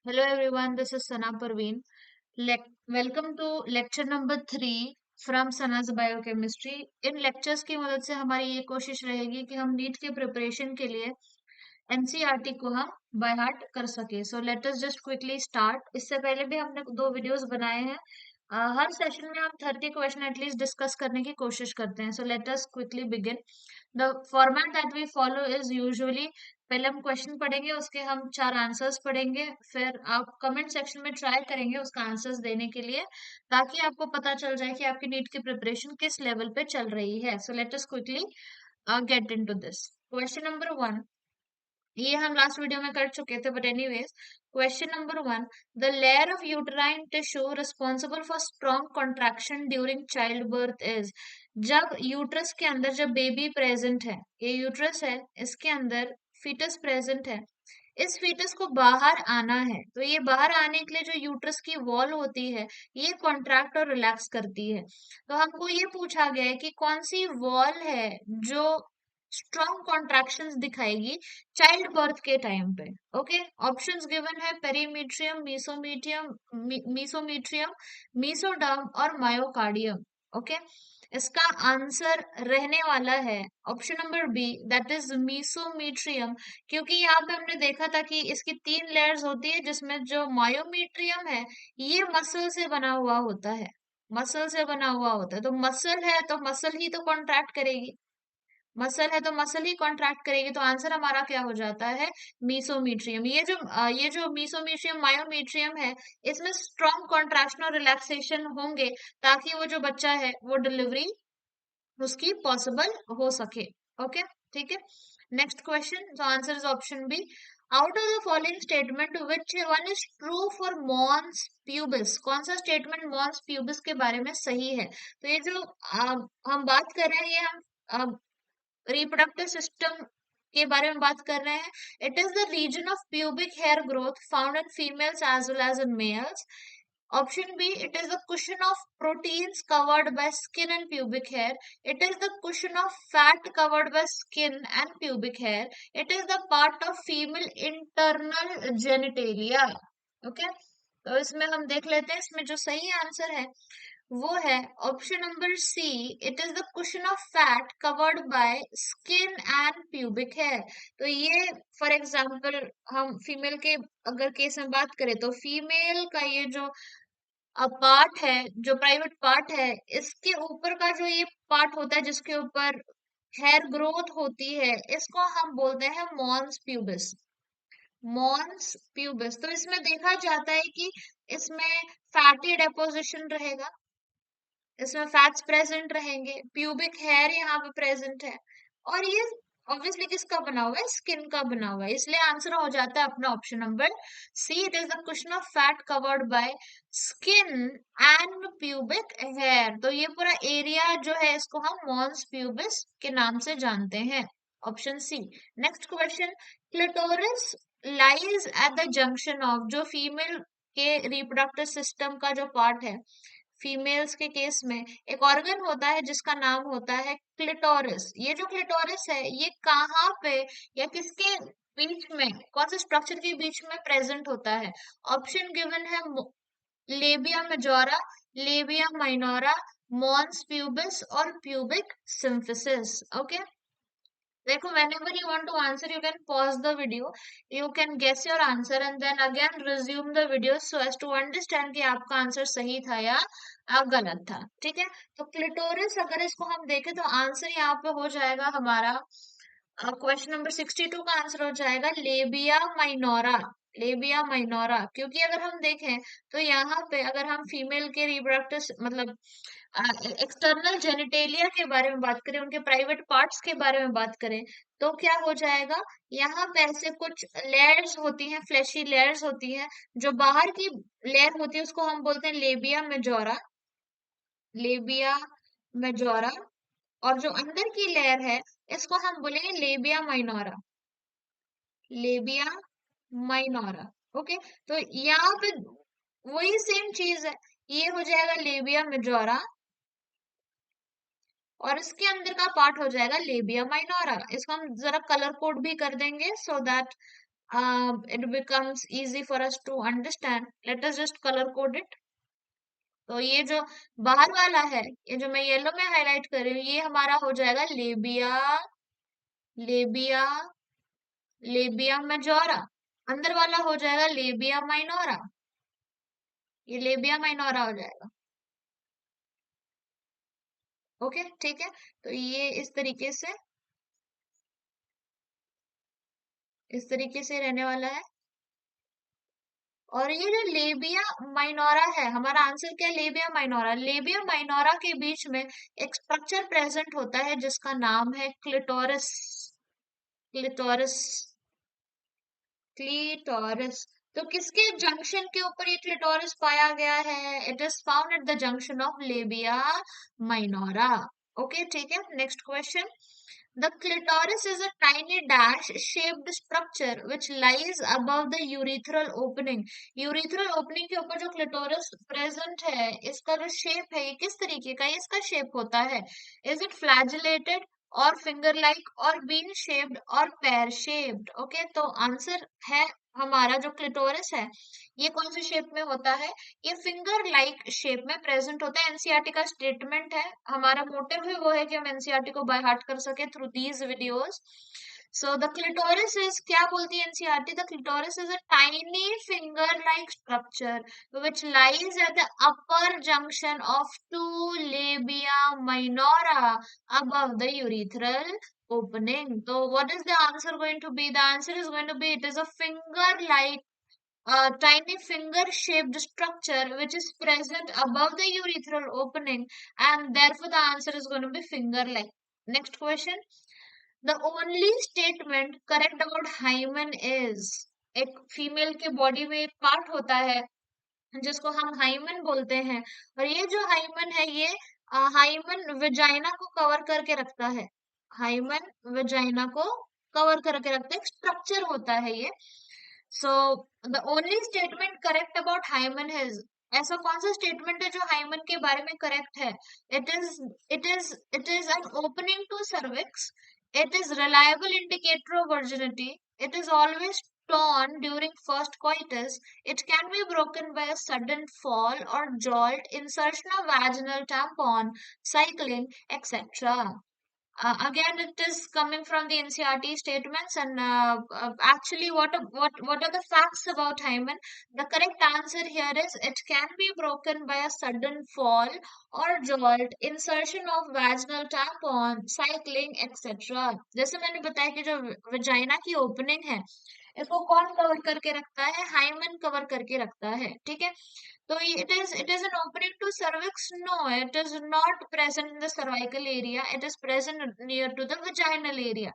Hello everyone, this is Sana Parveen. Welcome to lecture number 3 from Sana's Biochemistry. In lectures की मदद से हमारी ये कोशिश रहेगी कि हम नीट के प्रिपरेशन के लिए एनसीईआरटी को हम बाय हार्ट कर सके। सो let us just quickly start. इससे पहले भी हमने दो वीडियोस बनाए हैं। हर सेशन में हम 30 क्वेश्चन एटलीस्ट डिस्कस करने की कोशिश करते हैं। So let us quickly begin. The format that we follow is usually पहले हम क्वेश्चन पढ़ेंगे, उसके हम चार आंसर्स पढ़ेंगे, फिर आप कमेंट सेक्शन में ट्राई करेंगे उसका आंसर्स देने के लिए, ताकि आपको पता चल जाए कि आपकी नीट की प्रिपरेशन किस लेवल पे चल रही है। सो let us quickly get into this. Question number 1, ये हम लास्ट वीडियो में कर चुके थे, but anyways question number 1, the layer of uterine tissue responsible for strong contraction during child birth is. जब यूट्रस के अंदर जब बेबी प्रेजेंट है, ये यूट्रस है, इसके अंदर फीटस प्रेजेंट है, इस फीटस को बाहर आना है, तो ये बाहर आने के लिए जो यूट्रस की वॉल होती है, ये कॉन्ट्रैक्ट और रिलैक्स करती है। तो हमको ये पूछा गया है कि कौन सी वॉल है जो स्ट्रॉन्ग कॉन्ट्रैक्शंस दिखाएगी चाइल्ड बर्थ के टाइम पे। ओके, ऑप्शंस गिवन है पेरीमीट्रियम, मीसोमीट्रियम, मीसोडर्म और मायोकार्डियम। ओके, इसका आंसर रहने वाला है option number B, that is mesometrium. क्योंकि यहाँ पे हमने देखा था कि इसकी तीन लेयर्स होती है, जिसमें जो मायोमीट्रियम है ये मसल से बना हुआ होता है, मसल से बना हुआ होता है। तो मसल है तो मसल ही तो कॉन्ट्रैक्ट करेगी, मसल है तो मसल ही कॉन्ट्रैक्ट करेगी। तो आंसर हमारा क्या हो जाता है, मीसोमीट्रियम। ये जो मीसोमीट्रियम मायोमीट्रियम है, इसमें स्ट्रॉन्ग कॉन्ट्रैक्शन और रिलैक्सेशन होंगे, ताकि वो जो बच्चा है वो डिलीवरी उसकी पॉसिबल हो सके। ओके, ठीक है। नेक्स्ट क्वेश्चन, तो answer is option B. Out of the following statement which one is true for mons pubis. कौन सा स्टेटमेंट मॉन्स प्यूबिस के बारे में सही है? तो ये जो हम बात कर रहे हैं, ये हम रिप्रोडक्टिव सिस्टम के बारे में बात कर रहे हैं। It is the reason of pubic hair growth found in females as well as in males. Option B, it is the cushion of proteins covered by skin and pubic hair. It is the cushion of fat covered by skin and pubic hair. It is the part of female internal genitalia. Okay, तो इसमें हम देख लेते हैं, इसमें जो सही answer है वो है option number C, it is the cushion of fat covered by skin and pubic hair. तो ये फॉर एग्जांपल हम फीमेल के अगर केस में बात करें, तो फीमेल का ये जो पार्ट है, जो प्राइवेट पार्ट है, इसके ऊपर का जो ये पार्ट होता है जिसके ऊपर हेयर ग्रोथ होती है, इसको हम बोलते हैं मॉन्स प्यूबिस। Mons pubis. तो इसमें देखा जाता है कि इसमें फैटी डेपोजिशन रहेगा, इसमें फैट्स प्रेजेंट रहेंगे, प्यूबिक हेयर यहाँ पे प्रेजेंट है, और ये ऑब्वियसली किसका बना हुआ है, स्किन का बना हुआ है। इसलिए आंसर हो जाता है अपना option number C, it is the question of fat covered by skin and pubic hair. तो ये पूरा एरिया जो है इसको हम मॉन्स प्यूबिस के नाम से जानते हैं, option C. Next question, clitoris lies at the junction of, जो फीमेल के रिप्रोडक्टिव सिस्टम का जो पार्ट है, फीमेल्स के केस में एक ऑर्गन होता है जिसका नाम होता है क्लिटोरिस। ये जो क्लिटोरिस है ये कहाँ पे या किसके बीच में, कौन से स्ट्रक्चर के बीच में प्रेजेंट होता है? ऑप्शन गिवन है labia majora, labia minora, mons pubis और प्यूबिक सिम्फिसिस। ओके, देखो, whenever you want to answer, you can pause the video, you can guess your answer and then again resume the video so as to understand कि आपका answer सही था या गलत था। ठीक है, तो क्लिटोरिस अगर इसको हम देखें तो आंसर यहाँ पे हो जाएगा हमारा, क्वेश्चन नंबर 62 का आंसर हो जाएगा लेबिया माइनोरा। लेबिया माइनोरा, क्योंकि अगर हम देखें तो यहाँ पे अगर हम फीमेल के रिप्रोडक्टिव मतलब एक्सटर्नल जेनिटेलिया के बारे में बात करें, उनके प्राइवेट पार्ट्स के बारे में बात करें, तो क्या हो जाएगा, यहाँ पे ऐसे कुछ लेयर्स होती हैं, फ्लैशी लेयर्स होती हैं। जो बाहर की लेयर होती है उसको हम बोलते हैं लेबिया मेजोरा, लेबिया मेजोरा, और जो अंदर की लेयर है इसको हम बोलेंगे labia minora, labia minora. Okay, तो यहाँ पे वही सेम चीज है, ये हो जाएगा लेबिया मेजोरा और इसके अंदर का पार्ट हो जाएगा लेबिया माइनोरा। इसको हम जरा कलर कोड भी कर देंगे so that it becomes easy for us to understand. Let us just color code it. तो ये जो बाहर वाला है, ये जो मैं येलो में हाईलाइट कर रही हूँ, ये हमारा हो जाएगा लेबिया, लेबिया, लेबिया मेजोरा। अंदर वाला हो जाएगा लेबिया माइनोरा, ये लेबिया माइनोरा हो जाएगा। ओके, ठीक है। तो ये इस तरीके से रहने वाला है। और ये जो लेबिया माइनोरा है, हमारा आंसर क्या है? Labia minora. लेबिया माइनोरा के बीच में एक स्ट्रक्चर प्रेजेंट होता है जिसका नाम है क्लिटोरस, क्लिटोरस, क्लिटोरस। तो किसके जंक्शन के ऊपर ये क्लिटोरस पाया गया है? It is found at the junction of labia minora. Okay, ठीक है। Next question. The clitoris is a tiny dash-shaped structure which lies above the urethral opening. Urethral opening के ऊपर जो clitoris present है, इसका जो shape है, ये किस तरीके का इसका shape होता है? Is it flagellated और finger-like और bean-shaped और pear-shaped? Okay, तो आंसर है हमारा जो क्लिटोरिस है, ये कौन से शेप में होता है? ये फिंगर लाइक शेप में प्रेजेंट होता है। एनसीईआरटी का स्टेटमेंट है, हमारा मोटिव भी वो है कि हम एनसीईआरटी को बाय हार्ट कर सके through these videos. So the clitoris is, क्या बोलती है NCERT? The clitoris is a tiny finger like structure which lies at the upper junction of two labia minora above the urethral opening. So what is the answer going to be? The answer is going to be, it is a finger like a tiny finger-shaped structure which is present above the urethral opening, and therefore the answer is going to be finger-like. Next question. The only statement correct about hymen is, एक female के body में एक part होता है जिसको हम hymen बोलते हैं, और ये जो हाइमन है ये हाइमन वेजाइना को कवर करके रखता है। हाइमन वेजाइना को कवर करके रखता है, एक स्ट्रक्चर होता है ये। So the only statement correct about hymen is, ऐसा कौन सा स्टेटमेंट है जो हाइमन के बारे में करेक्ट है? It is an opening to cervix, it is reliable indicator of virginity, it is always torn during first coitus, it can be broken by a sudden fall or jolt, insertion of vaginal tampon, cycling, etc. Again, it is coming from the NCRT statements, and actually, what are the facts about hymen? The correct answer here is, it can be broken by a sudden fall or jolt, insertion of vaginal tampon, cycling, etc. जैसे मैंने बताया कि जो vagina की opening है, इसको कौन cover करके रखता है? हाइमन कवर करके रखता है, ठीक है। तो it is an opening to cervix? No, it is not present in the cervical area. It is present near to the vaginal area.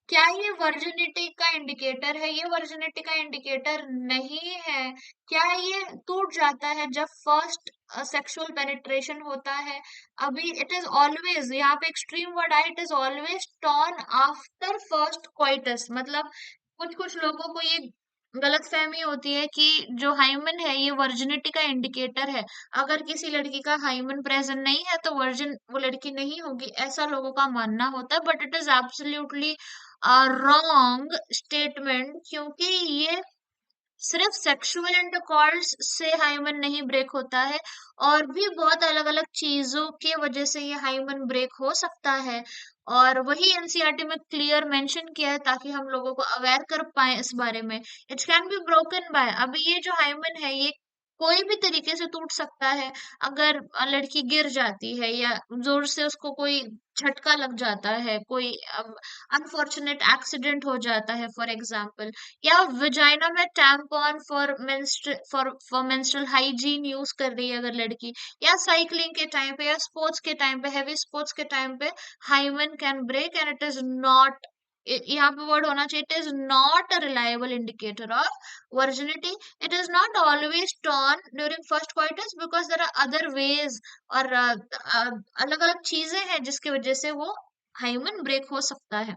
क्या ये वर्जिनिटी का इंडिकेटर है? ये वर्जिनिटी का इंडिकेटर नहीं है। क्या ये टूट जाता है जब फर्स्ट सेक्सुअल पेनिट्रेशन होता है? अभी इट इज ऑलवेज, यहाँ पे एक्सट्रीम वर्ड आया, it is always torn after first coitus. मतलब कुछ कुछ लोगों को ये गलतफहमी होती है कि जो हाइमन है ये वर्जिनिटी का इंडिकेटर है, अगर किसी लड़की का हाइमन प्रेजेंट नहीं है तो वर्जिन वो लड़की नहीं होगी, ऐसा लोगों का मानना होता है। But it is absolutely wrong statement, क्योंकि ये सिर्फ सेक्सुअल इंटरकॉर्स से हाइमन नहीं ब्रेक होता है, और भी बहुत अलग अलग चीजों के वजह से ये हाइमन ब्रेक हो सकता है। और वही एनसीईआरटी में क्लियर मेंशन किया है ताकि हम लोगों को अवेयर कर पाए इस बारे में। It can be broken by, अभी ये जो हाइमन है ये कोई भी तरीके से टूट सकता है। अगर लड़की गिर जाती है या जोर से उसको कोई झटका लग जाता है, कोई अनफॉर्चुनेट एक्सीडेंट हो जाता है फॉर एग्जाम्पल, या विजाइना में tampon for menstrual hygiene use कर रही है अगर लड़की, या साइकिलिंग के टाइम पे या स्पोर्ट्स के टाइम पे, हैवी स्पोर्ट्स के टाइम पे hymen can break, and it is not, यहाँ पे वर्ड होना चाहिए, it is not a reliable indicator of virginity. It is not always torn during first coitus because there are other ways, और अलग अलग चीजें हैं जिसकी वजह से वो हाइमन ब्रेक हो सकता है।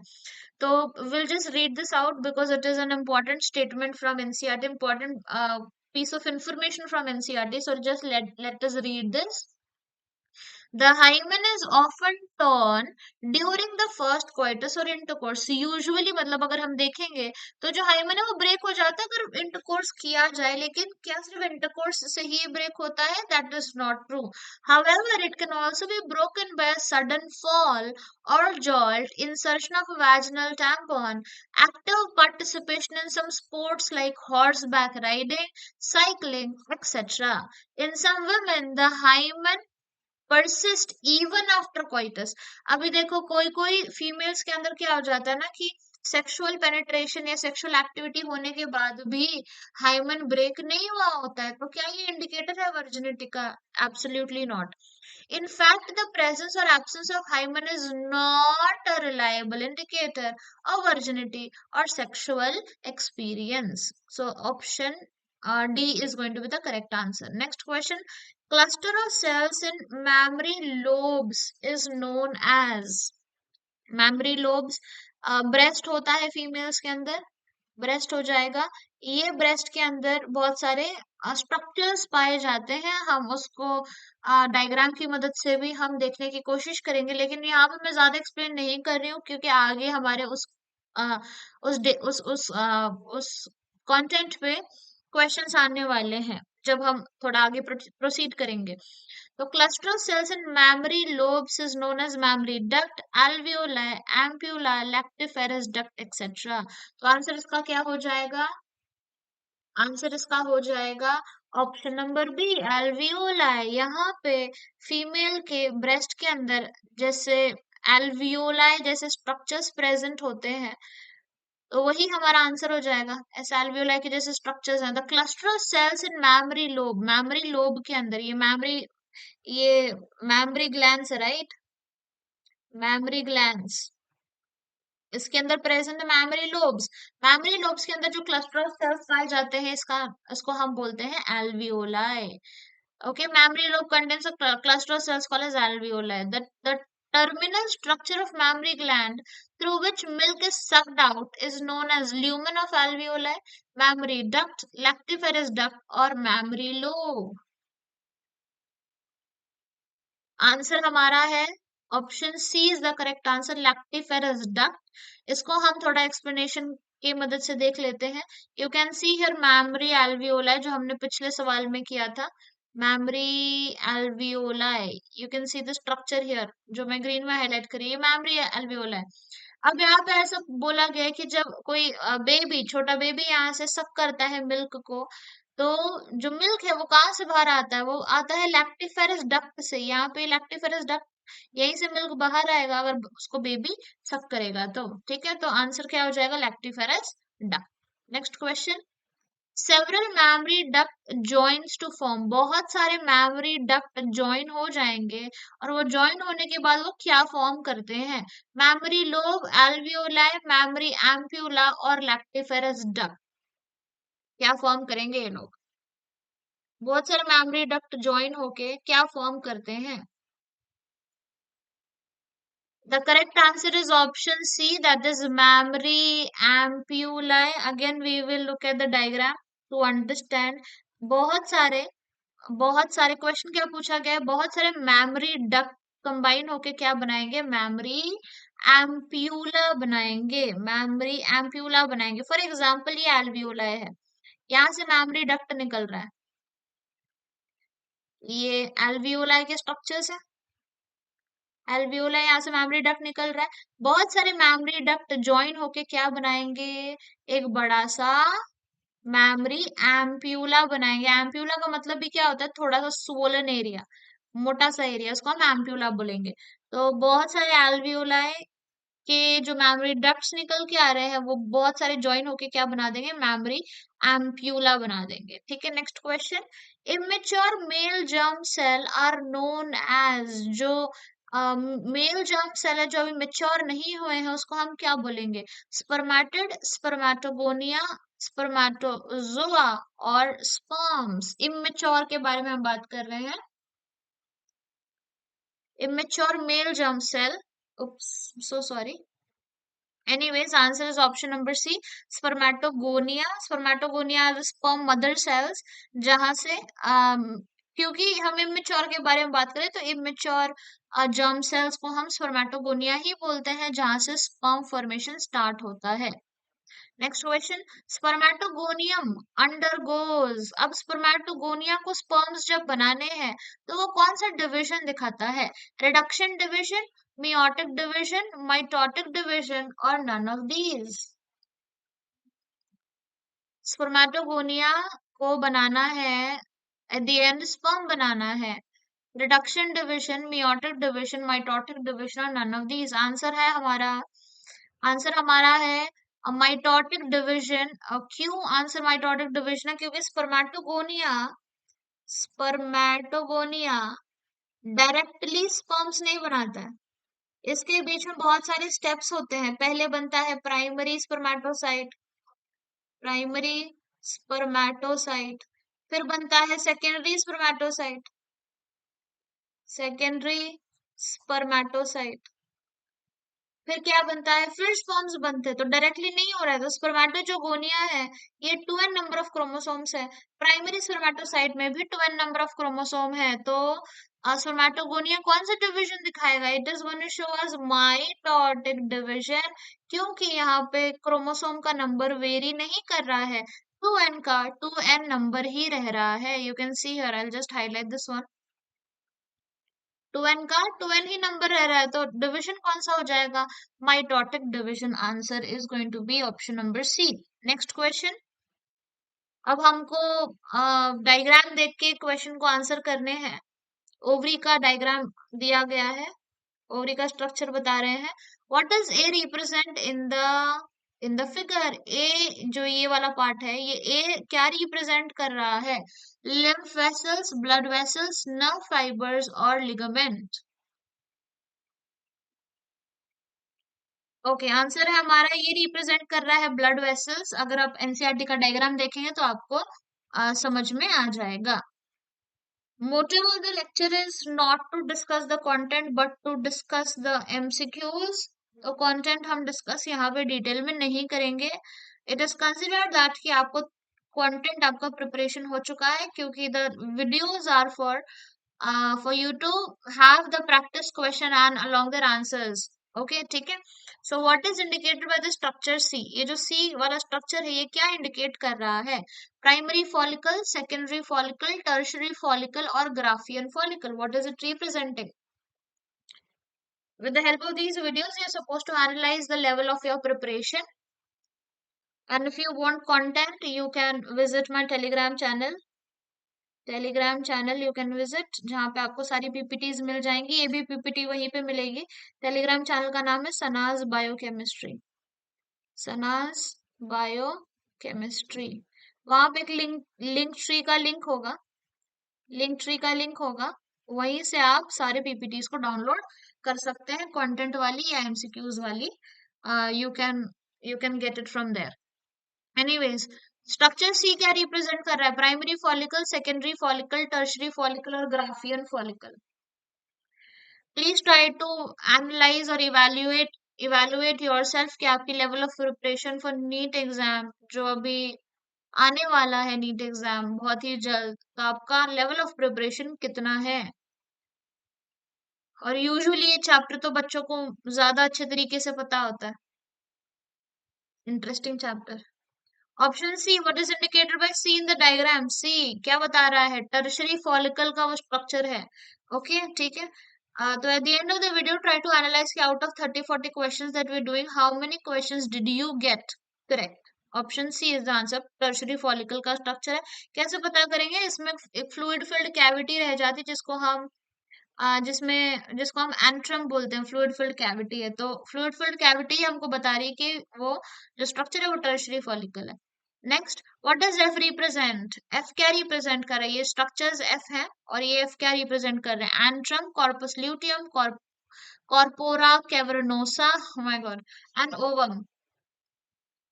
तो we'll just read this out because it is an important statement from NCERT, important piece of information from NCERT. So just let us read this. The hymen is often torn during the first coitus or intercourse. Usually मतलब अगर हम देखेंगे तो जो hymen है वो break हो जाता है अगर इंटरकोर्स किया जाए, लेकिन क्या सिर्फ इंटरकोर्स से ही ब्रेक होता है? That is not true. However, it can also be broken by a sudden fall or jolt, insertion of a vaginal tampon, active participation in some sports like horseback riding, cycling, etc. In some women, the hymen persist even after coitus. अभी देखो कोई कोई females के अंदर क्या हो जाता है ना कि सेक्सुअल पेनिट्रेशन या सेक्सुअल एक्टिविटी होने के बाद भी हाइमन ब्रेक नहीं हुआ होता है, तो क्या ये इंडिकेटर है वर्जिनिटी का? Absolutely not. In fact, the presence or absence of hymen is not a reliable indicator of virginity or sexual experience. So, option D is going to be the correct answer. Next question. Cluster of cells in mammary lobes is known as. Mammary lobes breast होता है females के अंदर, breast हो जाएगा. ये breast के अंदर बहुत सारे स्ट्रक्चर्स पाए जाते हैं. हम उसको डायग्राम की मदद से भी हम देखने की कोशिश करेंगे, लेकिन यहाँ पे मैं ज्यादा एक्सप्लेन नहीं कर रही हूँ क्योंकि आगे हमारे आ, उस कंटेंट पे क्वेश्चंस आने वाले हैं जब हम थोड़ा आगे प्रोसीड करेंगे. तो cluster of cells in mammary lobes is known as mammary duct, alveoli, ampulla, lactiferous duct, etc. तो आंसर इसका क्या हो जाएगा? आंसर इसका हो जाएगा ऑप्शन नंबर बी, एल्वियोलाई. यहाँ पे फीमेल के ब्रेस्ट के अंदर जैसे एल्वियोलाई जैसे स्ट्रक्चर्स प्रेजेंट होते हैं, तो वही हमारा आंसर हो जाएगा. ऐसे एल्वियोलाई के जैसे स्ट्रक्चर्स हैं. The cluster of cells in mammary lobe, mammary lobe के अंदर ये मैमरी ग्लैंड्स है, राइट? मैमरी ग्लैंड्स इसके अंदर प्रेजेंट है. मैमरी लोब्स के अंदर जो क्लस्टर ऑफ सेल्स पाए जाते हैं इसको हम बोलते हैं alveoli. Okay, mammary lobe contains a cluster of cells called as alveoli. The terminal structure of mammary gland through which milk is sucked out is known as lumen of alveoli, mammary duct, lactiferous duct or mammary lobe. Answer हमारा है option C is the correct answer, lactiferous duct. इसको हम थोड़ा explanation की मदद से देख लेते हैं. You can see here memory alveoli जो हमने पिछले सवाल में किया था. Memory alveoli, you can see the structure here जो मैं ग्रीन में हाईलाइट करी है, मैमरी एल्वियोलाई. अब यहाँ पे ऐसा बोला गया है कि जब कोई बेबी छोटा बेबी यहाँ से सक करता है मिल्क को, तो जो मिल्क है वो कहाँ से बाहर आता है? वो आता है लैक्टिफेरस डक्ट से. यहाँ पे लैक्टिफेरस डक्ट, यहीं से मिल्क बाहर आएगा अगर उसको बेबी सक करेगा तो. ठीक है, तो आंसर क्या हो जाएगा? Lactiferous duct. Next question. Several mammary duct joins to form, बहुत सारे मैमरी डक्ट जॉइन हो जाएंगे और वो जॉइन होने के बाद वो क्या फॉर्म करते हैं? Memory lobe, alveoli, memory ampulla और लैक्टिफेरस डक्ट. क्या फॉर्म करेंगे ये लोग? बहुत सारे मैमरी डक्ट ज्वाइन होके क्या फॉर्म करते हैं? The correct answer is option C, that is mammary ampullae. Again, we will look at the diagram to understand. बहुत सारे बहुत सारे क्वेश्चन क्या पूछा गया है? बहुत सारे मैमरी डक्ट कंबाइन होके क्या बनाएंगे? मैमरी एम्प्यूला बनाएंगे. मैमरी एम्प्यूला बनाएंगे. फॉर एग्जाम्पल ये एल्वियोलाई है, यहाँ से मैमरी डक्ट निकल रहा है. ये एल्वियोलाई के स्ट्रक्चर्स है. एल्वियोलाई यहाँ से मैमरी डक्ट निकल रहा है. बहुत सारे मैमरी डक्ट ज्वाइन होके क्या बनाएंगे? एक बड़ा सा मैमरी एम्प्यूला बनाएंगे. एम्प्यूला का मतलब भी क्या होता है? थोड़ा सा स्वोलन एरिया, मोटा सा एरिया, उसको हम एम्प्यूला बोलेंगे. तो बहुत सारे एल्वियोलाई के जो मैमरी डक्ट्स निकल के आ रहे हैं वो बहुत सारे ज्वाइन होके क्या बना देंगे? मैमरी एम्प्यूला बना देंगे. ठीक है, next question. Immature male germ cell are known as, जो मेल जर्म सेल है जो अभी मेच्योर नहीं हुए हैं उसको हम क्या बोलेंगे? स्पर्मेटिड, स्पर्मेटोगोनिया, स्पर्मेटोजोआ और स्पर्म्स. इमेच्योर के बारे में हम बात कर रहे हैं. Immature male germ cell, so sorry. Anyways, answer is option number C, spermatogonia. Spermatogonia are the sperm mother cells जहां से क्योंकि हम इमेच्योर के बारे में बात करें तो इमेच्योर जर्म सेल्स को हम स्पर्मेटोगोनिया ही बोलते हैं, जहां से स्पर्म फॉर्मेशन स्टार्ट होता है। नेक्स्ट क्वेश्चन, स्पर्मेटोगोनियम अंडरगोज, अब स्पर्मेटोगोनिया को स्पर्म्स जब बनाने हैं तो वो कौन सा डिवीजन दिखाता है? Reduction division, meiotic division, mitotic division और नन ऑफ दीज। स्पर्मेटोगोनिया को बनाना है, एट द एंड स्पर्म बनाना है। Reduction division, meiotic division, mitotic division और नन ऑफ दीज। आंसर हमारा है माइटोटिक डिवीजन। क्यों आंसर माइटोटिक डिवीजन है? क्योंकि स्पर्मेटोगोनिया डायरेक्टली स्पर्म्स नहीं बनाता है, इसके बीच में बहुत सारे स्टेप्स होते हैं। पहले बनता है प्राइमरी स्पर्मेटोसाइट, फिर बनता है सेकेंडरी स्पर्मेटोसाइट, फिर क्या बनता है, फिर स्पर्म्स बनते हैं। तो डायरेक्टली नहीं हो रहा है। तो स्पर्मेटोजोगोनिया है, ये 2n नंबर ऑफ क्रोमोसोम्स है। प्राइमरी स्पर्मेटोसाइट में भी 2n नंबर ऑफ क्रोमोसोम है। तो स्पर्मेटोगोनिया कौन सा डिवीजन दिखाएगा? It is going to show us mitotic division, क्योंकि यहाँ पे क्रोमोसोम का नंबर वेरी नहीं कर रहा है, 2n नंबर ही रह रहा है। You can see here, I will just highlight this one, 2n ही नंबर रह रहा है। तो डिवीजन कौन सा हो जाएगा? Mitotic division. Answer is going to be option number C. Next question, अब हमको डायग्राम देख के क्वेश्चन को आंसर करने हैं। ओवरी का डायग्राम दिया गया है, ओवरी का स्ट्रक्चर बता रहे हैं। What does A represent in the figure? A जो ये वाला पार्ट है, ये ए क्या रिप्रेजेंट कर रहा है? Lymph vessels, blood vessels, nerve fibres और लिगामेंट। ओके, आंसर है हमारा, ये रिप्रेजेंट कर रहा है ब्लड वेसल्स। अगर आप एनसीईआरटी का डायग्राम देखेंगे तो आपको समझ में आ जाएगा। Motive of the lecture is not to discuss the content but to discuss the MCQs. तो कंटेंट हम डिस्कस यहाँ पे डिटेल में नहीं करेंगे। इट इज कंसिडर्ड दैट कि आपको कंटेंट आपका प्रिपरेशन हो चुका है, क्योंकि the videos are for you to have the practice question and along their answers. Okay, ठीक है। So what is indicated by the structure C? ये जो C वाला structure है, ये क्या indicate कर रहा है? Primary follicle, secondary follicle, tertiary follicle और Graafian follicle. What is it representing? With the help of these videos, you are supposed to analyze the level of your preparation. And if you want content, you can visit my Telegram channel you can visit, जहाँ पे आपको सारी PPTs मिल जाएंगी। ये भी PPT वहीं पे मिलेगी। टेलीग्राम चैनल का नाम है सनाज बायोकेमिस्ट्री। वहां पे एक लिंक ट्री का लिंक होगा, वहीं से आप सारे पीपीटीज को डाउनलोड कर सकते हैं, कंटेंट वाली या एमसीक्यूज वाली। You can you can get it from there. Anyways, structure C क्या रिप्रेजेंट कर रहा है? Primary follicle, secondary follicle, tertiary follicle और Graafian follicle. Please try to analyse और इवेल्युएट योरसेल्फ कि आपकी level of preparation for NEET exam, जो अभी आने वाला है, नीट एग्जाम बहुत ही जल्द, तो आपका लेवल ऑफ प्रिपरेशन कितना है। और यूजुअली ये चैप्टर तो बच्चों को ज्यादा अच्छे तरीके से पता होता है। Interesting chapter. Option C, what is indicated by C in the diagram? C क्या बता रहा है? टर्शरी फॉलिकल का वो स्ट्रक्चर है। ओके, ठीक है। तो at the end of the video try to analyse कि out of 30-40 questions that we are doing, how many questions did you get correct? Option C is the answer, tertiary follicle का structure है। कैसे पता करेंगे? इसमें एक fluid filled cavity रह जाती है, जिसको हम एंट्रम बोलते हैं। फ्लूइड फिल्ड कैविटी है, तो फ्लूइड फिल्ड कैविटी हमको बता रही है कि वो जो स्ट्रक्चर है वो टर्शरी फॉलिकल है। Next, what does F represent? F क्या रिप्रेजेंट कर रहा है? ये स्ट्रक्चर्स एफ है, और ये एफ क्या रिप्रेजेंट कर रहे हैं? Antrum, corpus luteum, corpora cavernosa, oh my God, and ovum.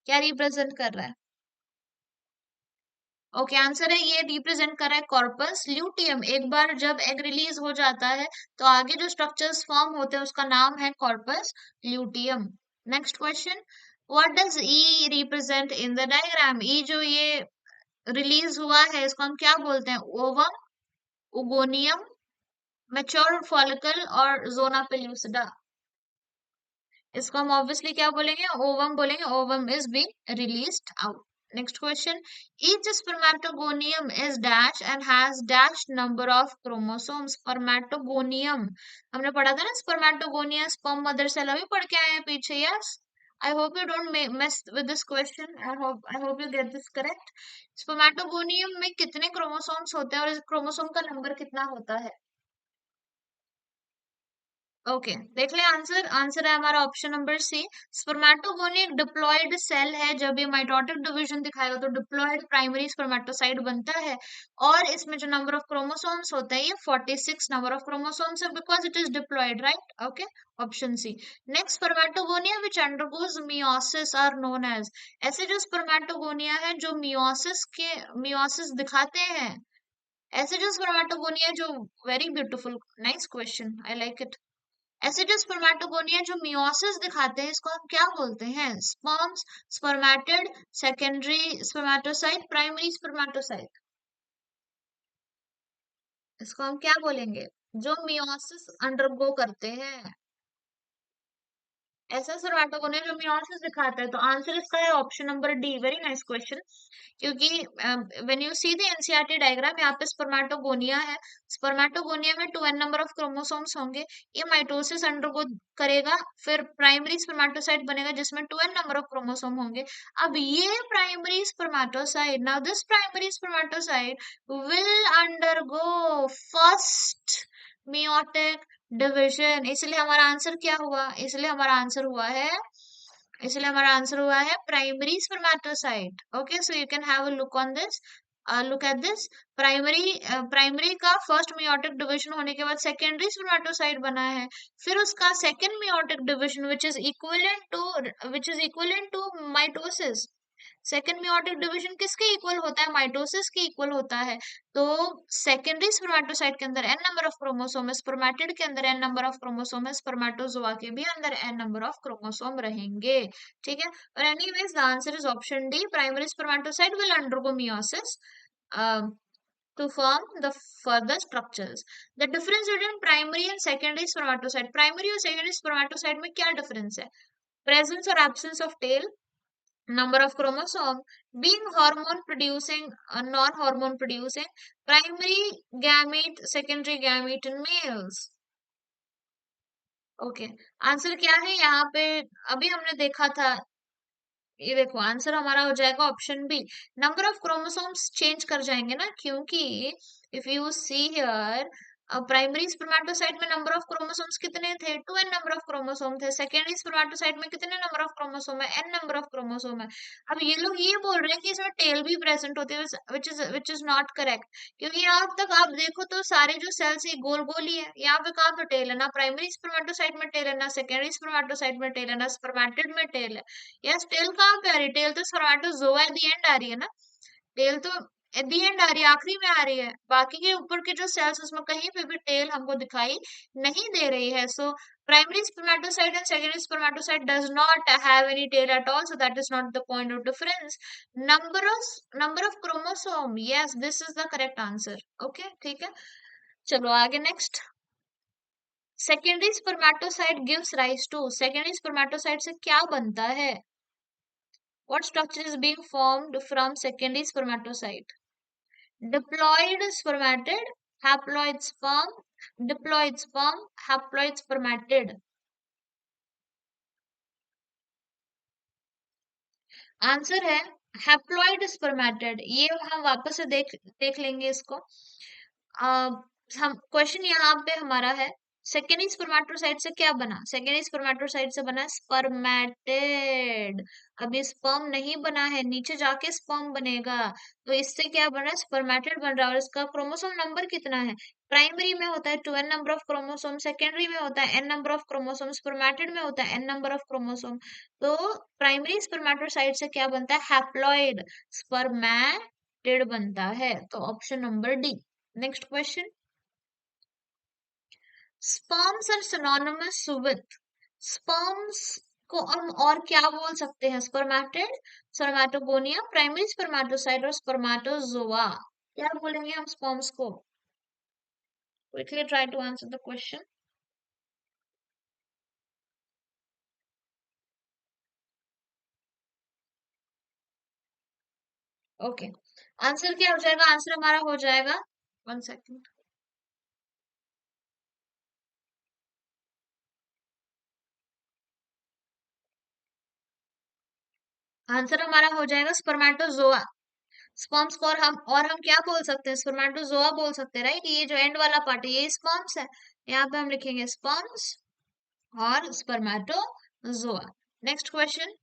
क्या रिप्रेजेंट कर रहा है? ओके, आंसर है ये रिप्रेजेंट कर रहा है कॉर्पस ल्यूटियम। एक बार जब एग रिलीज हो जाता है तो आगे जो स्ट्रक्चर्स फॉर्म होते हैं उसका नाम है corpus luteum. Next question, what does E represent in the diagram? E जो ये रिलीज हुआ है, इसको हम क्या बोलते हैं? ओवम ओगोनियम, मैच्योर फॉलिकल और जोना पेल्यूसिडा। इसको हम ऑब्वियसली क्या बोलेंगे, ओवम बोलेंगे। Ovum is being released out. Next question, each spermatogonium is dash and has dash number of chromosomes. Spermatogonium हमने पढ़ा था ना, स्पर्मेटोगोनिया स्पर्म मदर सेल, अभी पढ़ के आए हैं पीछे। Yes, I hope you don't mess with this question. I hope you get this correct. Spermatogonium में कितने क्रोमोसोम्स होते हैं और इस क्रोमोसोम का नंबर कितना होता है? ओके, देख ले आंसर। आंसर है हमारा ऑप्शन नंबर सी। स्पर्मेटोगोनी एक डिप्लॉयड सेल है। जब ये माइटोटिक डिवीजन दिखाएगा तो डिप्लॉयड प्राइमरी स्पर्मेटोसाइट बनता है। और इसमें जो नंबर ऑफ क्रोमोसोम्स होता है, ये 46 नंबर ऑफ क्रोमोसोम्स है, because it is diploid, right? Okay, option C. Next, spermatogonia which undergoes meiosis are known as. ऐसे जो स्पर्मेटोगोनिया है जो मियोसिस दिखाते हैं, ऐसे जो स्पर्मेटोगोनिया जो, very beautiful, nice question, I like it. ऐसे जो स्पर्मेटोगोनिया जो मियोसिस दिखाते हैं, इसको हम क्या बोलते हैं? Sperms, spermatid, secondary spermatocyte, primary spermatocyte. इसको हम क्या बोलेंगे? जो मियोसिस अंडरगो करते हैं, ऐसा स्पर्मेटोगोनिया जो मियोसिस दिखाता है। तो आंसर इसका है option number D. Very nice question. क्योंकि when you see the NCERT diagram, यहाँ पे स्पर्मेटोगोनिया है। स्पर्मेटोगोनिया में 2n नंबर ऑफ क्रोमोसोम्स होंगे। ये माइटोसिस अंडरगो करेगा, फिर प्राइमरी स्पर्मेटोसाइट बनेगा जिसमें 2n नंबर ऑफ क्रोमोसोम होंगे। अब ये primary spermatocyte, now this primary spermatocyte will undergo first meiotic division. इसलिए हमारा आंसर क्या हुआ? इसलिए हमारा आंसर हुआ है primary spermatocyte. Okay, so you can have a look on this, look at this. Primary का फर्स्ट मियोटिक डिवीजन होने के बाद सेकेंडरी स्पर्मेटोसाइट बना है। फिर उसका second meiotic division which is equivalent to mitosis. Second meiotic division किसके equal होता है? माइटोसिस के इक्वल होता है। तो सेकेंडरी स्पर्मेटोसाइट के अंदर n नंबर ऑफ क्रोमोसोम है, स्पर्मेटिड के अंदर n नंबर ऑफ क्रोमोसोम है, स्पर्मेटोजोआ के भी अंदर n नंबर ऑफ क्रोमोसोम रहेंगे। ठीक है, और anyways the answer is option D. Primary spermatocyte will undergo meiosis to form the further structures. The difference between primary and secondary spermatocyte. Primary और secondary spermatocyte में क्या difference है? Presence और absence of tail, number of chromosome, being hormone producing, non hormone producing, primary gamete, secondary gamete in males. Okay, answer क्या है यहाँ पे? अभी हमने देखा था, ये देखो आंसर हमारा हो जाएगा option B. Number of chromosomes change कर जाएंगे ना, क्योंकि if you see here, primary spermatocyte में नंबर ऑफ क्रोमोसोम्स कितने थे? 2n नंबर ऑफ क्रोमोसोम थे। सेकेंडरी स्पर्मेटोसाइट में कितने नंबर ऑफ क्रोमोसोम है? n नंबर ऑफ क्रोमोसोम है। अब ये लोग ये बोल रहे हैं कि इसमें टेल भी प्रेजेंट होती है, विच इज नॉट करेक्ट। क्योंकि यहाँ तक आप देखो तो सारे जो सेल्स ये गोल गोल ही है। यहाँ पे कहाँ पे टेल है? ना प्राइमरी स्पर्मेटोसाइट में टेल है, ना सेकेंडरी स्पर्मेटोसाइट में टेल है, ना स्पर्मेटिड में टेल है। यस, टेल कहाँ पे आ रही है? टेल तो स्पर्मेटोजोआ एट द एंड आ रही है ना। टेल तो एट द एंड आ रही है, आखिरी में आ रही है। बाकी के ऊपर के जो सेल्स, उसमें कहीं पे भी टेल हमको दिखाई नहीं दे रही है। So primary spermatocyte and secondary spermatocyte does not have any tail at all, so that is not the point of difference. Number of chromosome, yes, this is the correct answer. Okay, ठीक है, चलो आगे next. Secondary spermatocyte gives rise to. Secondary spermatocyte से क्या बनता है? What structure is being formed from secondary spermatocyte? Diploid spermatid, haploid sperm, diploid sperm, haploid spermatid. Answer है haploid spermatid. ये हम वापस से देख लेंगे इसको। हम क्वेश्चन यहाँ पे हमारा है, सेकेंडरी स्पर्मेटोसाइट से क्या बना? सेकेंडरी स्पर्मेटोसाइट से बना स्पर्मेटिड। अभी स्पर्म नहीं बना है, नीचे जाके स्पर्म बनेगा। तो इससे क्या बन रहा है? स्पर्मेटिड बन रहा है। और इसका क्रोमोसोम नंबर कितना है? प्राइमरी में होता है 2n number of chromosome, secondary में होता है n number of chromosome, spermatid में होता है n नंबर ऑफ क्रोमोसोम। तो प्राइमरी स्पर्मेटोसाइट से क्या बनता है? हैप्लॉइड स्पर्मेटिड बनता है। तो option number D. Next question, sperms are synonymous with. Sperms को हम और क्या बोल सकते हैं? स्पर्मेटिड, स्पर्मेटोगोनिया, प्राइमरी स्पर्मेटोसाइट और स्पर्मेटोजोआ। क्या बोलेंगे हम स्पर्म्स को? Quickly try to answer the question. Okay, answer क्या हो जाएगा? आंसर हमारा हो जाएगा, 1 सेकेंड, आंसर हमारा हो जाएगा स्पर्मेटोजोआ। स्पर्म्स को और हम क्या बोल सकते हैं? स्पर्मेटोजोआ बोल सकते हैं, राइट? ये जो एंड वाला पार्ट है ये स्पर्म्स है। यहाँ पे हम लिखेंगे स्पर्म्स और spermatozoa. Next question,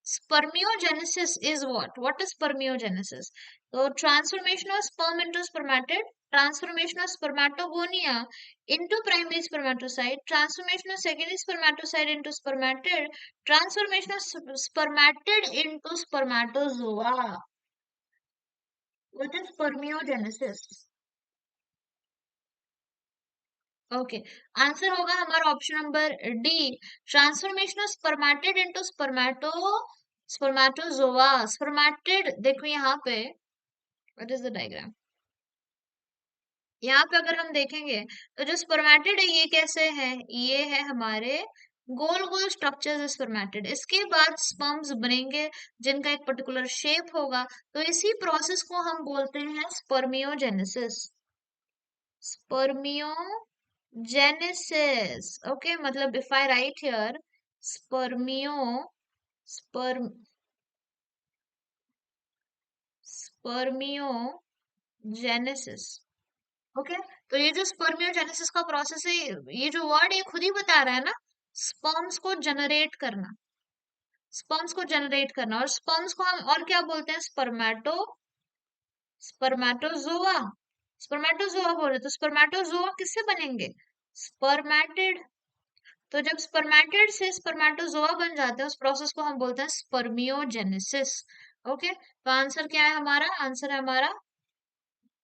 spermiogenesis is what? What is spermiogenesis? So transformation of sperm into spermatid, transformation of spermatogonia into primary spermatocyte, transformation of secondary spermatocyte into spermatid, transformation of spermatid into spermatozoa. What is spermiogenesis? Okay, answer होगा हमारा option number D, transformation of spermatid into spermatozoa. Spermatid देखो यहाँ पे, what is the diagram? यहाँ पे अगर हम देखेंगे तो जो स्पर्मेटिड है ये कैसे है? ये है हमारे गोल गोल स्ट्रक्चर्स स्पर्मेटिड। इसके बाद स्पर्म्स बनेंगे जिनका एक पर्टिकुलर शेप होगा, तो इसी प्रोसेस को हम बोलते हैं स्पर्मियोजेनेसिस। Genesis. Okay, मतलब if I write here spermio sperm spermiogenesis. Okay, तो ये जो स्पर्मियोजेनेसिस का प्रोसेस है, ये जो वर्ड ये खुद ही बता रहा है ना, स्पर्म्स को जनरेट करना, स्पर्म्स को जनरेट करना। और स्पर्म्स को हम और क्या बोलते हैं? स्पर्मेटोजोआ। स्पर्मेटोजोआ बोल रहे, तो स्पर्मेटोजोआ किससे बनेंगे? स्पर्मेटिड। तो जब स्पर्मेटिड से स्पर्मेटोजोआ बन जाते हैं, उस प्रोसेस को हम बोलते हैं स्पर्मियोजेनेसिस। ओके, तो आंसर क्या है हमारा? आंसर है हमारा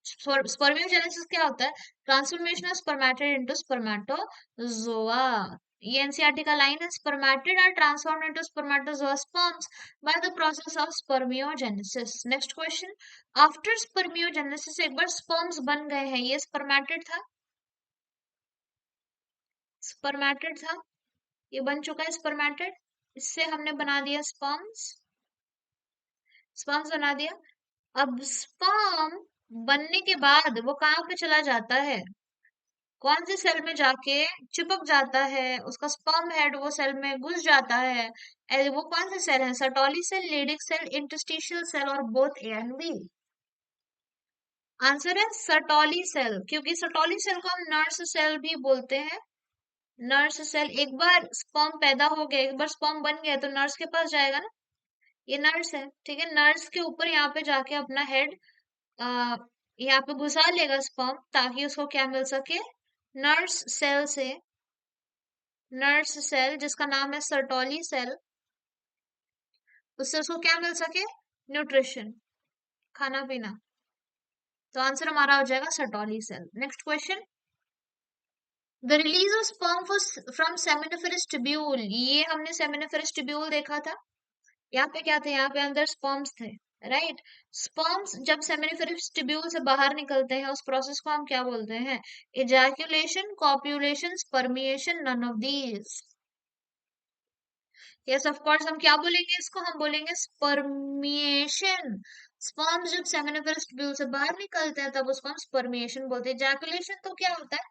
स्पर्मियोजेनेसिस क्या होता है? Transformation of spermatid into spermatozoa. ये एनसीईआरटी का लाइन है, spermatid are transformed into spermatozoa sperms by the process of spermiogenesis. Next question, after spermiogenesis एक बार स्पर्म्स बन गए हैं, ये स्पर्मेटिड था, स्पर्मेटिड था, ये बन चुका है स्पर्मेटिड, इससे हमने बना दिया स्पर्म्स, स्पर्म्स बना दिया। अब स्पर्म बनने के बाद वो कहाँ पे चला जाता है? कौन से सेल में जाके चिपक जाता है? उसका स्पर्म हेड वो सेल में घुस जाता है। वो कौन से सेल है? Sertoli cell, Leydig cell, interstitial cell और both A and B. Answer है सर्टोली सेल, क्योंकि सर्टोली सेल को हम नर्स सेल भी बोलते हैं। नर्स सेल, एक बार स्पर्म पैदा हो गया, एक बार स्पर्म बन गया तो नर्स के पास जाएगा ना, ये नर्स है, ठीक है। नर्स के ऊपर यहाँ पे जाके अपना हेड आ, यहाँ पे घुसा लेगा स्पर्म, ताकि उसको क्या मिल सके? नर्स सेल से, नर्स सेल जिसका नाम है सर्टोली सेल, उससे उसको क्या मिल सके? न्यूट्रिशन, खाना पीना। तो आंसर हमारा हो जाएगा Sertoli cell. Next question, the release of sperm from seminiferous tubule. ये हमने सेमिनिफरस ट्यूब्यूल देखा था, यहाँ पे क्या थे? यहाँ पे अंदर स्पर्म्स थे, राइट? स्पर्म्स जब सेमिनिफरस ट्यूब्यूल से बाहर निकलते हैं, उस प्रोसेस को हम क्या बोलते हैं? Ejaculation, copulation, spermiation, none of these. Yes of course, हम क्या बोलेंगे इसको? हम बोलेंगे स्पर्मिएशन। स्पर्म्स जब सेमिनिफरस ट्यूब्यूल से बाहर निकलते हैं तब उसको हम स्पर्मिएशन बोलते हैं। इजैक्यूलेशन तो क्या होता है?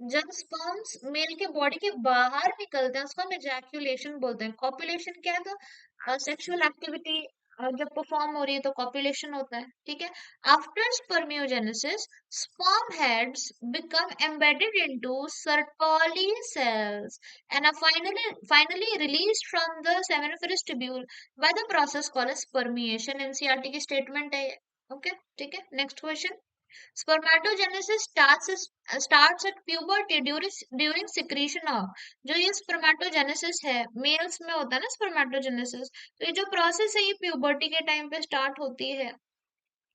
जब स्पर्म्स मेल के बॉडी के बाहर निकलते हैं उसको हम इजैक्यूलेशन बोलते हैं। कॉपुलेशन क्या है? तो सेक्सुअल एक्टिविटी जब परफॉर्म हो रही है तो कॉपुलेशन होता है, ठीक है। After spermiogenesis sperm heads become embedded into Sertoli cells and are finally released from the seminiferous tubule by the process called as spermiation। NCERT की स्टेटमेंट है, ओके, ठीक है। Next question, spermatogenesis starts at puberty during secretion of, जो ये spermatogenesis है mails में होता है ना स्पर्मेटोजेनेसिस, तो ये जो प्रोसेस है ये प्यूबर्टी के टाइम पे स्टार्ट होती है।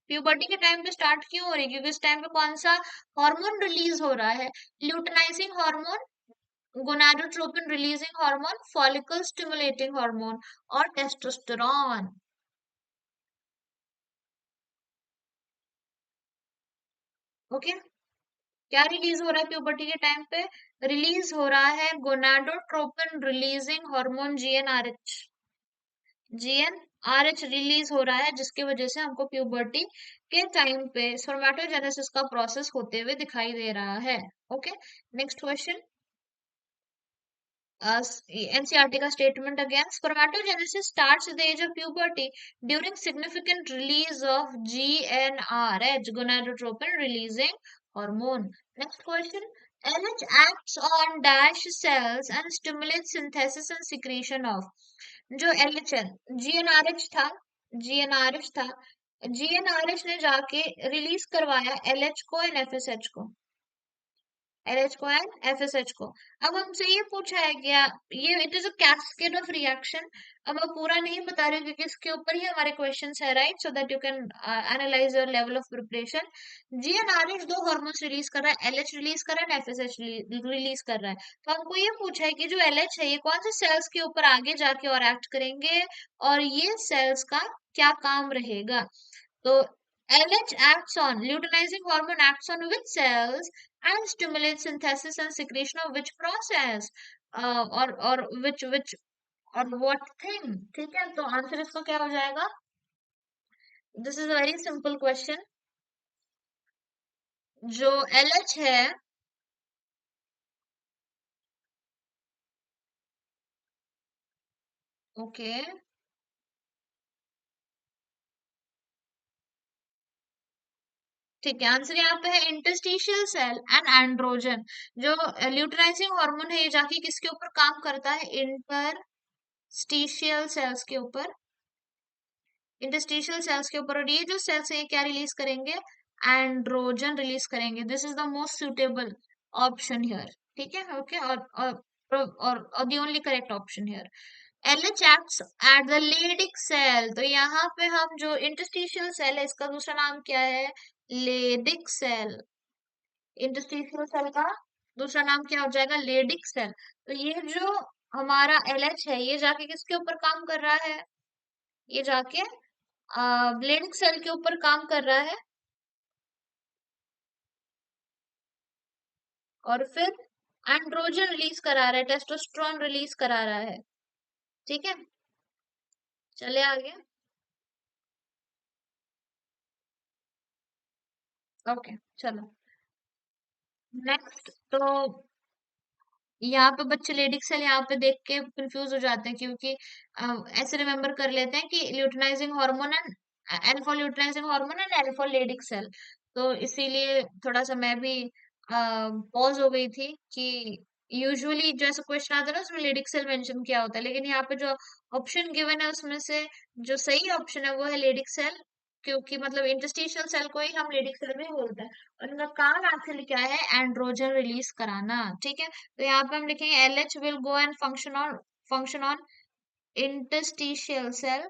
प्यूबर्टी के टाइम पे स्टार्ट क्यों हो रही है? क्योंकि इस टाइम पे कौन सा हार्मोन रिलीज हो रहा है? Luteinizing hormone, gonadotropin releasing hormone, follicle stimulating hormone और टेस्टोस्टेरॉन। ओके, क्या रिलीज हो रहा है प्यूबर्टी के टाइम पे? रिलीज हो रहा है gonadotropin releasing hormone GnRH. GnRH release हो रहा है, जिसकी वजह से हमको प्यूबर्टी के टाइम पे स्पर्मेटोजेनेसिस का प्रोसेस होते हुए दिखाई दे रहा है। Okay, next question. NCERT का statement again. Spermatogenesis starts at the age of puberty during significant release of GnRH, gonadotropin releasing hormone. Next question. LH acts on dash cells and stimulates synthesis and secretion of. जो LH है, GnRH था, GnRH था, GnRH ने जाके release करवाया LH को and FSH को, LH को एंड FSH को। अब हमसे ये पूछा है क्या, ये it is a cascade of reaction. अब मैं पूरा नहीं बता रही हूँ क्योंकि इसके ऊपर ही हमारे क्वेश्चंस है, right, so that you can analyse your level of preparation. GnRH दो हार्मोन्स रिलीज कर रहा है, LH रिलीज कर रहा है, FSH रिलीज कर रहा है। तो हमको ये पूछा है कि जो LH है ये कौन से सेल्स के ऊपर आगे जाके और एक्ट करेंगे, और ये सेल्स का क्या काम रहेगा। तो LH acts on luteinizing hormone acts on which cells and stimulates synthesis and secretion of which process, or which or what thing। ठीक है, तो आंसर इसका क्या हो जाएगा? This is a very simple question. जो LH है, ओके, ठीक है, आंसर यहाँ पे है इंटरस्टिशियल सेल एंड एंड्रोजन। जो ल्यूटिनाइजिंग हार्मोन है ये जाके किसके ऊपर काम करता है? इंटरस्टिशियल सेल्स के ऊपर, इंटरस्टिशियल सेल्स के ऊपर। और ये जो सेल्स है ये क्या रिलीज करेंगे? एंड्रोजन रिलीज करेंगे। This is the most suitable option here. ठीक है, ओके, और the only correct option here. LH acts at the Leydig cell। तो यहाँ पे हम जो इंटरस्टिशियल सेल है इसका दूसरा नाम क्या है? Leydig cell. इंटरस्टिशियल सेल का दूसरा नाम क्या हो जाएगा? Leydig cell. तो ये जो हमारा LH है ये जाके किसके ऊपर काम कर रहा है? ये जाके ब्लेडिंग सेल के ऊपर काम कर रहा है, और फिर एंड्रोजन रिलीज करा रहा है, टेस्टोस्टेरोन रिलीज करा रहा है। ठीक है, चले आगे। ओके, चलो नेक्स्ट। तो यहाँ पे बच्चे लेडिक सेल यहाँ पे देख के कंफ्यूज हो जाते हैं, क्योंकि ऐसे रिमेम्बर कर लेते हैं कि luteinizing hormone and alpha luteinizing hormone and alpha Leydig cell. तो इसीलिए थोड़ा सा मैं भी पॉज हो गई थी कि यूजुअली जैसे क्वेश्चन आता है ना उसमें लेडिक सेल मेंशन किया होता है, लेकिन यहाँ पे जो ऑप्शन गिवन है उसमें से जो सही ऑप्शन है वो है लेडिक सेल, क्योंकि मतलब इंटरस्टिशियल सेल को ही हम लेडिक सेल भी बोलते हैं, और इनका काम एक्चुअली क्या है? एंड्रोजन रिलीज कराना। ठीक है, तो यहाँ पे हम लिखेंगे LH will go and function on interstitial cell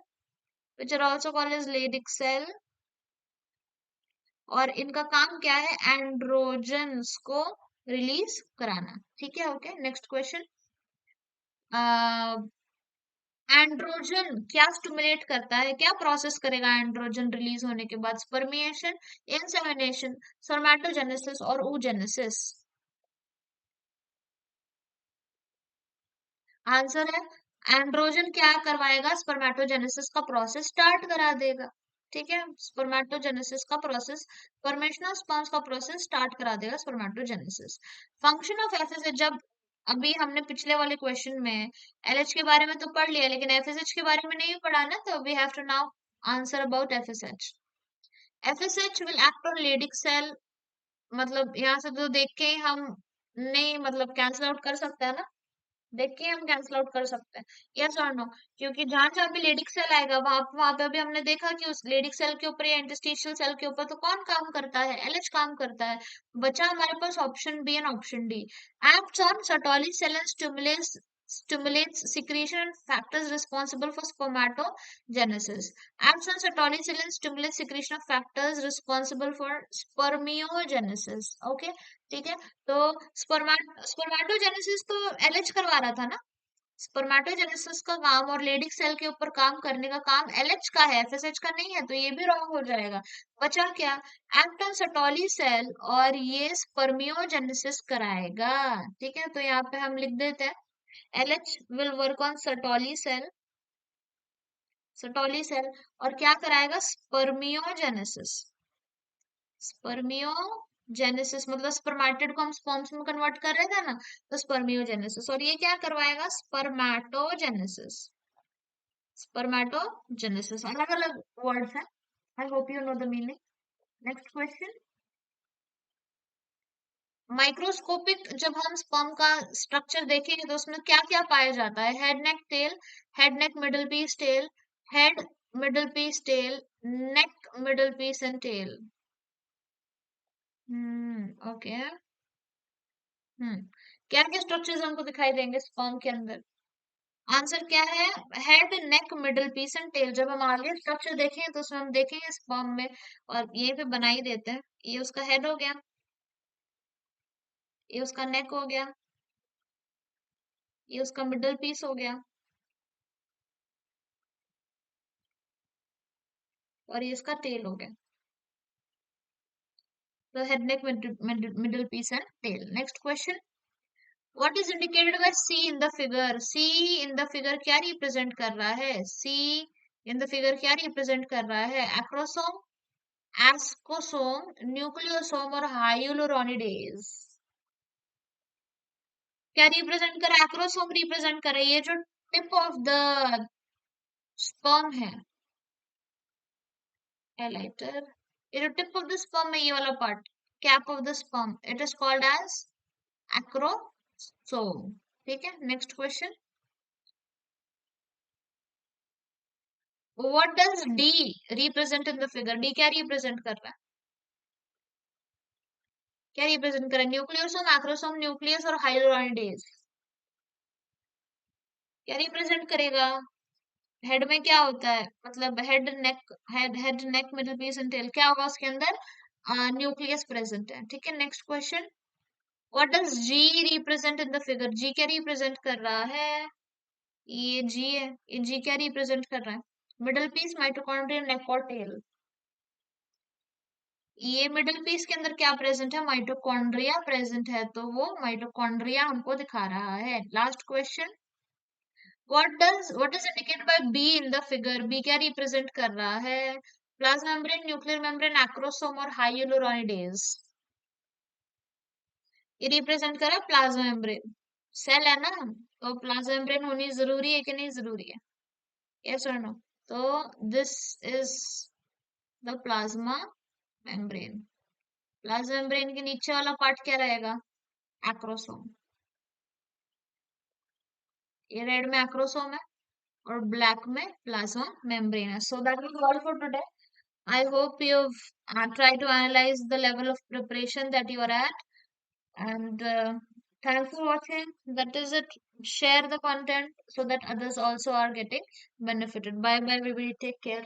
which are also called as Leydig cell, और इनका काम क्या है? एंड्रोजन्स को रिलीज कराना। ठीक है, ओके, नेक्स्ट क्वेश्चन। एंड्रोजन क्या स्टिमुलेट करता है, क्या प्रोसेस करेगा एंड्रोजन रिलीज होने के बाद? स्पर्मिएशन, इंसेमिनेशन, स्पर्मेटोजेनेसिस और oogenesis। आंसर है एंड्रोजन क्या करवाएगा? स्पर्मेटोजेनेसिस का प्रोसेस स्टार्ट करा देगा। ठीक है, स्पर्मेटोजेनेसिस का प्रोसेस, फॉर्मेशन ऑफ स्पर्म्स का प्रोसेस स्टार्ट करा देगा स्पर्मेटोजेनेसिस। फंक्शन ऑफ एफएसएच, जब अभी हमने पिछले वाले क्वेश्चन में एलएच के बारे में तो पढ़ लिया, लेकिन एफएसएच के बारे में नहीं पढ़ा ना, तो we have to now answer about FSH. FSH will act on Leydig cell. मतलब यहाँ से तो देख के ही हम नहीं, मतलब कैंसिल आउट कर सकते हैं ना, देख के हम कैंसिल आउट कर सकते हैं, यस और नो। क्योंकि जहां जहां भी लेडिक सेल आएगा वहां पे अभी हमने देखा कि उस लेडिक सेल के ऊपर या इंटरस्टिशियल सेल के ऊपर तो कौन काम करता है? LH काम करता है। बचा हमारे पास option B and option D. Acts on Sertoli cell and stimulates secretion and factors responsible for spermatogenesis। Acts on Sertoli cell and stimulates secretion of factors responsible for spermiogenesis। Okay, ठीक है, तो spermatogenesis तो LH करवा रहा था ना, spermatogenesis का काम और लेडिक सेल के ऊपर काम करने का काम एलएच का है, एफएसएच का नहीं है, तो ये भी रॉन्ग हो जाएगा। बचा क्या? एक्ट ऑन सटोली सेल, और ये स्पर्मियोजेनेसिस कराएगा। ठीक है, तो यहाँ पे हम लिख देते हैं LH will work on Sertoli cell, Sertoli cell, और क्या कराएगा? स्पर्मियोजेनेसिस। स्पर्मियोजेनेसिस मतलब स्पर्मेटिड को हम स्पर्म्स में कन्वर्ट कर रहे थे ना, तो स्पर्मियोजेनेसिस। और ये क्या करवाएगा? स्पर्मेटोजेनेसिस। स्पर्मेटोजेनेसिस अलग अलग वर्ड्स हैं। I hope you know the meaning. Next question. Microscopic जब हम स्पर्म का स्ट्रक्चर देखेंगे तो उसमें क्या क्या पाया जाता है? Head neck tail, head neck middle piece tail, head middle piece tail, neck middle piece and tail. Okay. Hmm क्या क्या स्ट्रक्चर्स हमको दिखाई देंगे स्पर्म के अंदर? आंसर क्या है? Head neck middle piece and tail. जब हम आगे स्ट्रक्चर देखेंगे तो उसमें हम देखेंगे स्पर्म में, और ये पे बना ही देते हैं। ये उसका हेड हो गया, ये उसका नेक हो गया, ये उसका मिडल पीस हो गया, और ये इसका टेल हो गया। तो head neck middle piece and tail. Next question. What is indicated by C in the figure? C in the figure क्या रिप्रेजेंट कर रहा है? सी इन द फिगर क्या रिप्रेजेंट कर रहा है? एक्रोसोम, एस्कोसोम, न्यूक्लियोसोम और हाइलुरोनिडेज। क्या रिप्रेजेंट कर? एक्रोसोम रिप्रेजेंट कर रही है, जो टिप ऑफ द स्पर्म है, हाइलाइटर। ये जो टिप ऑफ द स्पर्म है, ये वाला part, cap of the sperm, it is called as acrosome. ठीक है, next question. What does D represent in the figure? D क्या रिप्रेजेंट कर रहा है? क्या रिप्रेजेंट कर रहा है? न्यूक्लियोसोम, एक्रोसोम, न्यूक्लियस और हाइलोराइडेज। क्या रिप्रेजेंट करेगा? हेड में क्या होता है, मतलब head neck, head neck middle piece and tail, क्या होगा उसके अंदर? न्यूक्लियस प्रेजेंट है। ठीक है, next question. What does G represent in the figure? G क्या रिप्रेजेंट कर रहा है? ये जी है, ये जी क्या रिप्रेजेंट कर रहा है? मिडिल पीस, माइटोकॉन्ड्रिया, नेक और टेल। ये मिडिल पीस के अंदर क्या प्रेजेंट है? माइटोकॉन्ड्रिया प्रेजेंट है, तो वो माइटोकॉन्ड्रिया हमको दिखा रहा है। Last question. What is indicated by B in the figure? B क्या रिप्रेजेंट कर रहा है? Plasma membrane, nuclear membrane, acrosome और हाइलुरोनिडेज। ये रिप्रेजेंट कर रहा है प्लाज्मा मेम्ब्रेन। सेल है ना, तो प्लाज्मा मेम्ब्रेन होनी जरूरी है कि नहीं जरूरी है? यस और नो? तो this is the plasma membrane. Plasma membrane के नीचे वाला पार्ट क्या रहेगा? एक्रोसोम। ये रेड में एक्रोसोम है और ब्लैक में प्लाज्मा मेम्ब्रेन है। सो that is all for today. I hope you've tried to analyze the level of preparation that you are at. And thanks for watching. That is it. Share the content so that others also are getting benefited. Bye bye, everybody. Take care.